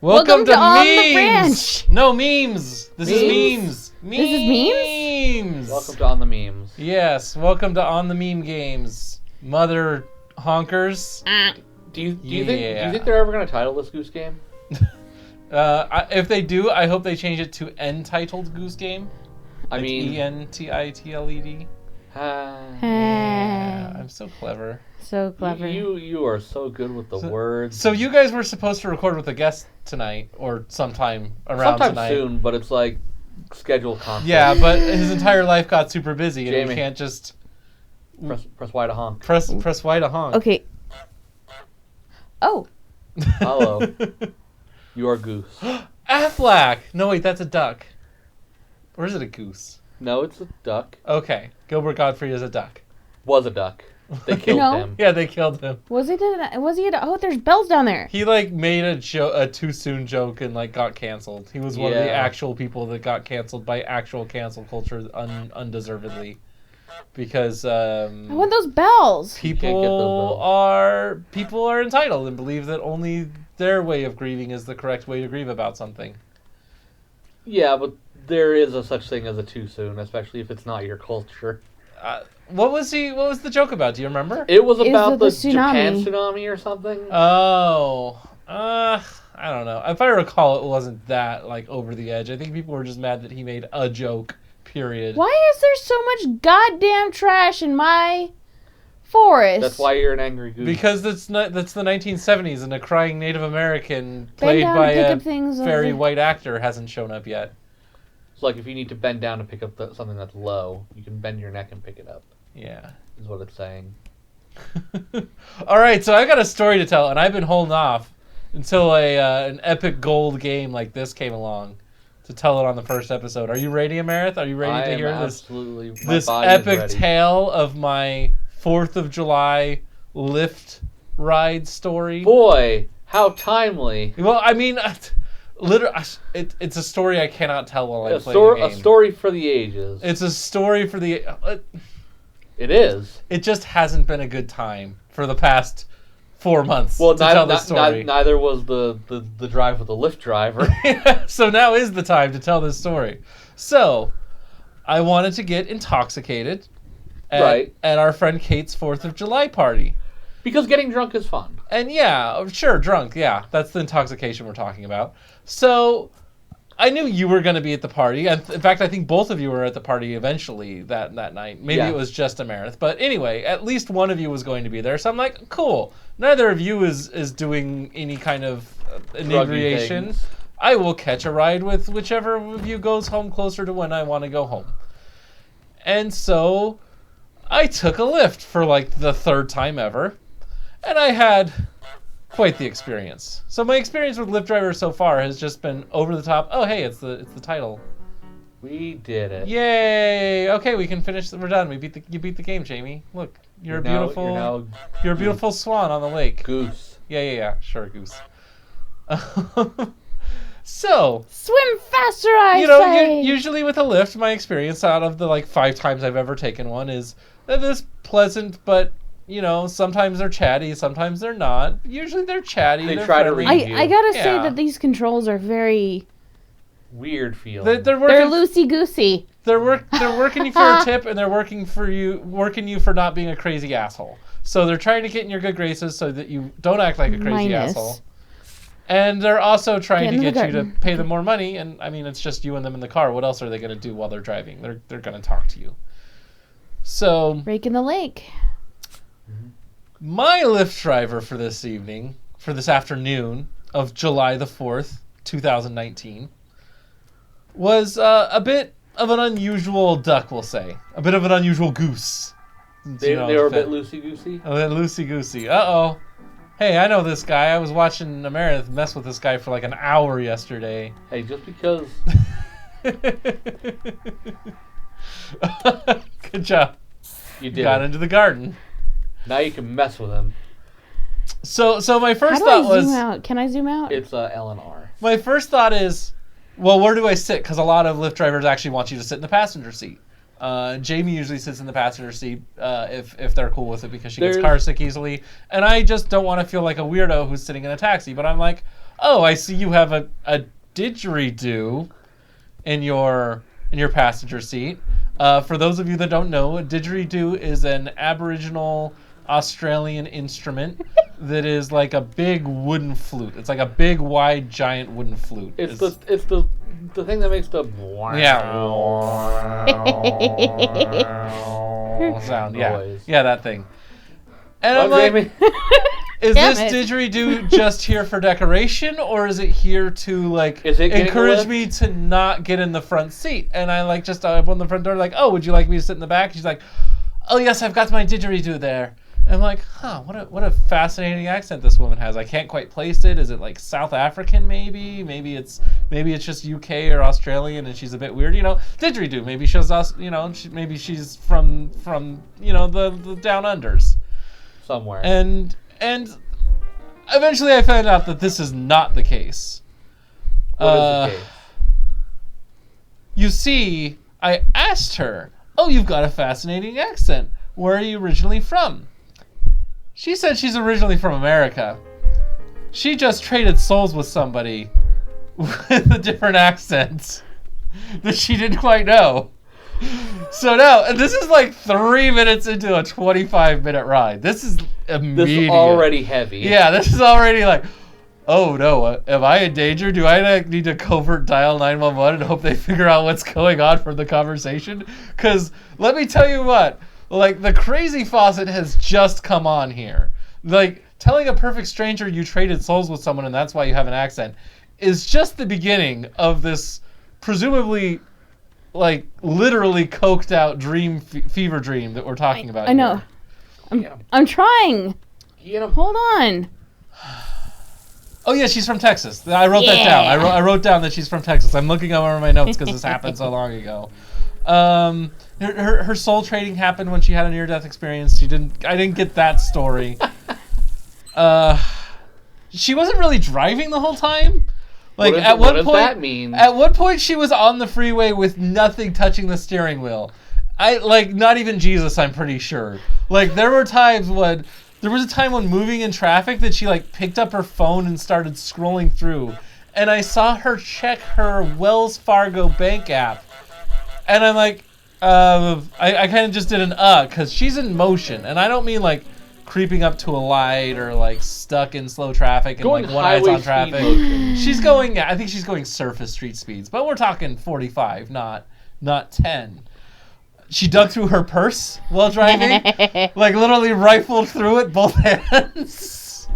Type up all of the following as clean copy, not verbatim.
Welcome to On the Memes! Branch. No, memes! This is memes! This is memes? Welcome to On the Memes. Yes, welcome to On the Meme Games. Mother honkers. Do you think they're ever gonna title this Goose Game? If they do, I hope they change it to Untitled Goose Game. I mean, Entitled. yeah, I'm so clever. So clever. you are so good with the words. So you guys were supposed to record with a guest tonight, or sometime tonight. Soon, but it's like schedule conflict. Yeah, but his entire life got super busy, and Jamie. we can't just press Y to honk. press Y to honk. Okay. Oh. Hello. You are Goose. Aflac! No, wait, that's a duck. Or is it a goose? No, it's a duck. Okay, Gilbert Gottfried is a duck. Was a duck. They killed No. him. Yeah, they killed him. Was he? Oh, there's bells down there. He made a too soon joke and got canceled. He was one of the Yeah. actual people that got canceled by actual cancel culture undeservedly, because I want those bells. can't get those people are entitled and believe that only their way of grieving is the correct way to grieve about something. Yeah, but there is a such thing as a too soon, especially if it's not your culture. What was the joke about? Do you remember? It was about the the tsunami. Japan tsunami or something. I don't know. If I recall, it wasn't that over the edge. I think people were just mad that he made a joke. Period. Why is there so much goddamn trash in my forest? That's why you're an angry goose. Because that's the 1970s, and a crying Native American Bend played down by and pick a up things very over- white actor hasn't shown up yet. It's like if you need to bend down to pick up something that's low, you can bend your neck and pick it up. Yeah. Is what it's saying. All right, so I've got a story to tell, and I've been holding off until an epic gold game like this came along to tell it on the first episode. Are you ready, Amarith? Are you ready to hear this epic tale of my 4th of July Lyft ride story? Boy, how timely. Well, I mean, literally, it's a story I cannot tell while I'm playing a game. A story for the ages. It's a story for the... It is. It just hasn't been a good time for the past 4 months Well, to tell the story. neither was the drive with the Lyft driver. So now is the time to tell this story. So, I wanted to get intoxicated at our friend Kate's 4th of July party. Because getting drunk is fun. And yeah, sure, drunk, yeah. That's the intoxication we're talking about. So, I knew you were going to be at the party. In fact, I think both of you were at the party eventually that night. Maybe it was just Amarith. But anyway, at least one of you was going to be there. So I'm like, cool. Neither of you is doing any kind of inebriation. I will catch a ride with whichever of you goes home closer to when I want to go home. And so I took a Lyft for the 3rd time ever. And I had quite the experience. So my experience with Lyft drivers so far has just been over the top. Oh, hey, it's the title. We did it. Yay! Okay, we can finish. We're done. You beat the game, Jamie. Look, you're a beautiful swan on the lake. Goose. Yeah. Sure, goose. So swim faster, I say. Usually with a Lyft, my experience out of the 5 times I've ever taken one is that it's pleasant, but sometimes they're chatty, sometimes they're not. Usually they're chatty. They they're try to friendly. read you. I gotta say that these controls are very weird feeling. They're loosey goosey. They're working you for a tip, and they're working you for not being a crazy asshole. So they're trying to get in your good graces so that you don't act like a crazy asshole. And they're also trying to get you to pay them more money. And I mean, it's just you and them in the car. What else are they going to do while they're driving? They're going to talk to you. So rake in the lake. My Lyft driver for this afternoon of July the 4th, 2019, was a bit of an unusual duck, we'll say. A bit of an unusual goose. They were a bit loosey-goosey? A bit loosey-goosey. Uh-oh. Hey, I know this guy. I was watching Amarith mess with this guy for an hour yesterday. Hey, just because... Good job. You did. Got into the garden. Now you can mess with him. So my first thought was... zoom out? Can I zoom out? It's L and R. My first thought is, well, where do I sit? Because a lot of Lyft drivers actually want you to sit in the passenger seat. Jamie usually sits in the passenger seat if they're cool with it because she gets car sick easily. And I just don't want to feel like a weirdo who's sitting in a taxi. But I'm like, oh, I see you have a didgeridoo in your passenger seat. For those of you that don't know, a didgeridoo is an Aboriginal Australian instrument that is like a big wooden flute. It's like a big, wide, giant wooden flute. It's the thing that makes the sound. noise. Yeah, that thing. And I'm like, is this didgeridoo just here for decoration, or is it here to like encourage me to not get in the front seat? And I like just open the front door, like, oh, would you like me to sit in the back? She's like, oh yes, I've got my didgeridoo there. And I'm like, huh, what a fascinating accent this woman has. I can't quite place it. Is it like South African maybe? Maybe it's just UK or Australian, and she's a bit weird. Didgeridoo. Maybe she's maybe she's from the down unders somewhere. And eventually I found out that this is not the case. What is the case? You see, I asked her, oh, you've got a fascinating accent. Where are you originally from? She said she's originally from America. She just traded souls with somebody with a different accent that she didn't quite know. So now, and this is like 3 minutes into a 25-minute ride. This is immediate. This is already heavy. Yeah, this is already like, oh no, am I in danger? Do I need to covert dial 911 and hope they figure out what's going on from the conversation? Because let me tell you what, like the crazy faucet has just come on here. Like telling a perfect stranger you traded souls with someone and that's why you have an accent is just the beginning of this presumably like literally coked out fever dream that we're talking about. I know. I'm trying. Hold on. Oh yeah, she's from Texas. I wrote that down. I wrote down that she's from Texas. I'm looking over my notes because this happened so long ago. Her soul trading happened when she had a near-death experience. I didn't get that story. She wasn't really driving the whole time. Like what does that mean? At one point she was on the freeway with nothing touching the steering wheel. Not even Jesus, I'm pretty sure. Like there was a time when moving in traffic that she like picked up her phone and started scrolling through. And I saw her check her Wells Fargo bank app. And I'm like, I kind of just did an because she's in motion. And I don't mean like creeping up to a light or like stuck in slow traffic and going like one eye's on traffic. She's going, I think she's going surface street speeds, but we're talking 45, not 10. She dug through her purse while driving, like literally rifled through it both hands.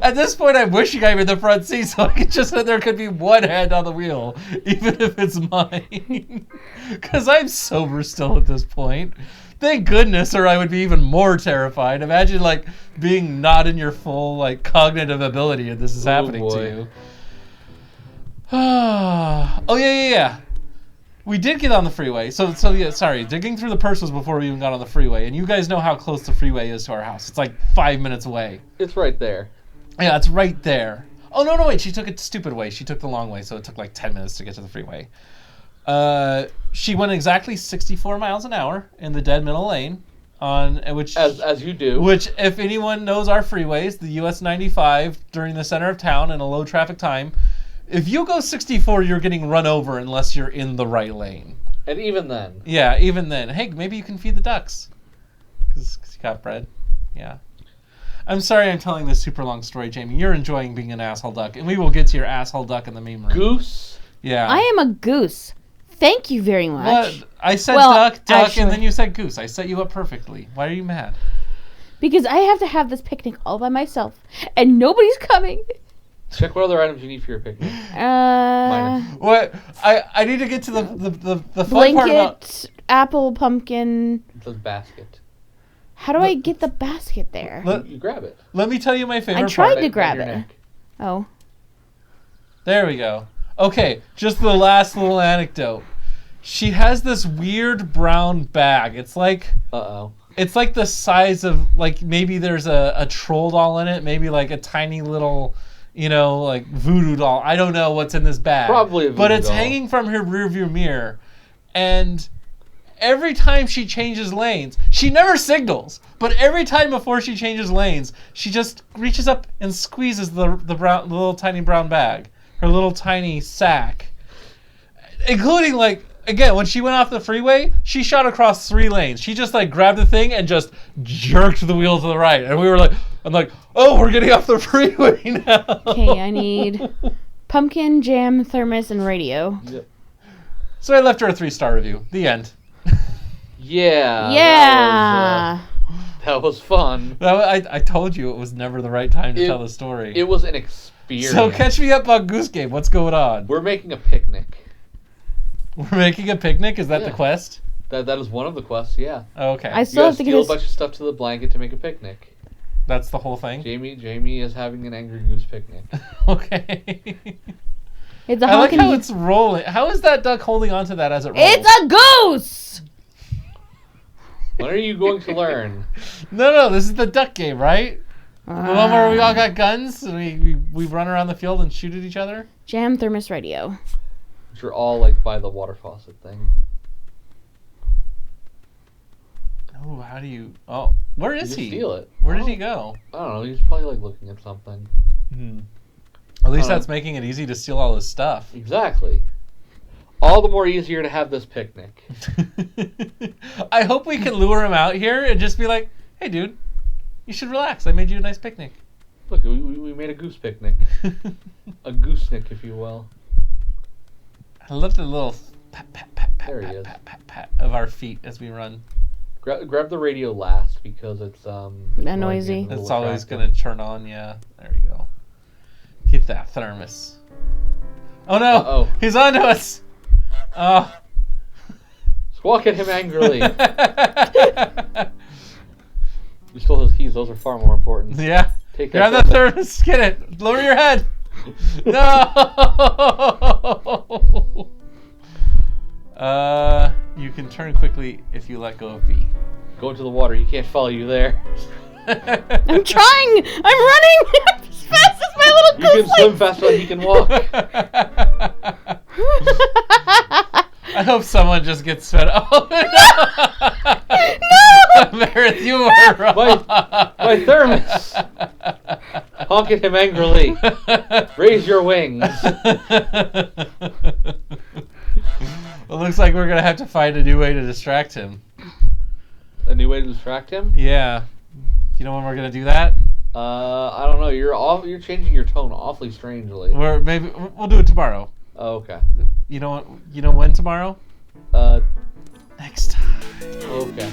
At this point, I'm wishing I'm in the front seat so I could just know there could be one hand on the wheel, even if it's mine. Because I'm sober still at this point. Thank goodness, or I would be even more terrified. Imagine like being not in your full like cognitive ability and this is happening to you. Oh yeah. We did get on the freeway. So yeah, sorry. Digging through the purse was before we even got on the freeway. And you guys know how close the freeway is to our house. It's like 5 minutes away. It's right there. Yeah, it's right there. Oh, no, wait. She took it the stupid way. She took the long way, so it took like 10 minutes to get to the freeway. She went exactly 64 miles an hour in the dead middle lane. As you do. Which, if anyone knows our freeways, the US 95 during the center of town in a low traffic time, if you go 64, you're getting run over unless you're in the right lane. And even then. Yeah, even then. Hey, maybe you can feed the ducks. Because you got bread. Yeah. I'm sorry I'm telling this super long story, Jamie. You're enjoying being an asshole duck. And we will get to your asshole duck in the meme room. Goose? Yeah. I am a goose. Thank you very much. What? I said duck, actually, and then you said goose. I set you up perfectly. Why are you mad? Because I have to have this picnic all by myself. And nobody's coming. Check what other items you need for your picnic. What? I need to get to the fun blanket, part about apple, pumpkin. The basket. How do I get the basket there? You grab it. Let me tell you my favorite part. I tried to grab it. Oh. There we go. Okay, just the last little anecdote. She has this weird brown bag. It's like... It's like the size of, like, maybe there's a troll doll in it. Maybe like a tiny little... like voodoo doll. I don't know what's in this bag. Probably a voodoo But it's doll. hanging from her rearview mirror. And every time she changes lanes, she never signals, but every time before she changes lanes, she just reaches up and squeezes the little tiny brown bag, her little tiny sack, including like. Again, when she went off the freeway, she shot across 3 lanes. She just like grabbed the thing and just jerked the wheel to the right. And we were like, I'm like, oh, we're getting off the freeway now. Okay, I need pumpkin, jam, thermos, and radio. Yep. So I left her a 3-star review. The end. Yeah. Yeah. That was fun. I told you it was never the right time to tell the story. It was an experience. So catch me up on Goose Game. What's going on? We're making a picnic. We're making a picnic? Is that the quest? That is one of the quests, yeah. Oh, okay. I still have to steal a bunch of stuff to the blanket to make a picnic. That's the whole thing? Jamie is having an angry goose picnic. Okay. It's a I like honking. how it's rolling. How is that duck holding onto that as it rolls? It's a goose! When are you going to learn? No, this is the duck game, right? The one where we all got guns and we run around the field and shoot at each other? Jam, thermos, radio. Which are all like by the water faucet thing. Oh, how do you... Oh, where is he? Steal it. Where did he go? I don't know. He's probably like looking at something. At least that's making it easy to steal all his stuff. Exactly. All the more easier to have this picnic. I hope we can lure him out here and just be like, hey, dude, you should relax. I made you a nice picnic. Look, we made a goose picnic. A goosenik, if you will. I love the little pat, There he is. pat of our feet as we run. Grab the radio last because it's noisy. It's always going to turn on, yeah. There we go. Get that thermos. Oh no! Uh-oh. He's onto us! Oh. Squawk at him angrily. You stole his keys. Those are far more important. Yeah. Take Grab that the thermos. Get it. Lower your head. No! You can turn quickly if you let go of B. Go into the water. He can't follow you there. I'm trying! I'm running as fast as my little You can goose swim faster than he can walk. I hope someone just gets fed. Oh no! No! Amarith, you were wrong. My thermos. Honk at him angrily. Raise your wings. It looks like we're gonna have to find a new way to distract him. A new way to distract him? Yeah. You know when we're gonna do that? I don't know. You're changing your tone awfully strangely. Maybe we'll do it tomorrow. Oh, okay. You know what? You know when tomorrow? Next time. Okay.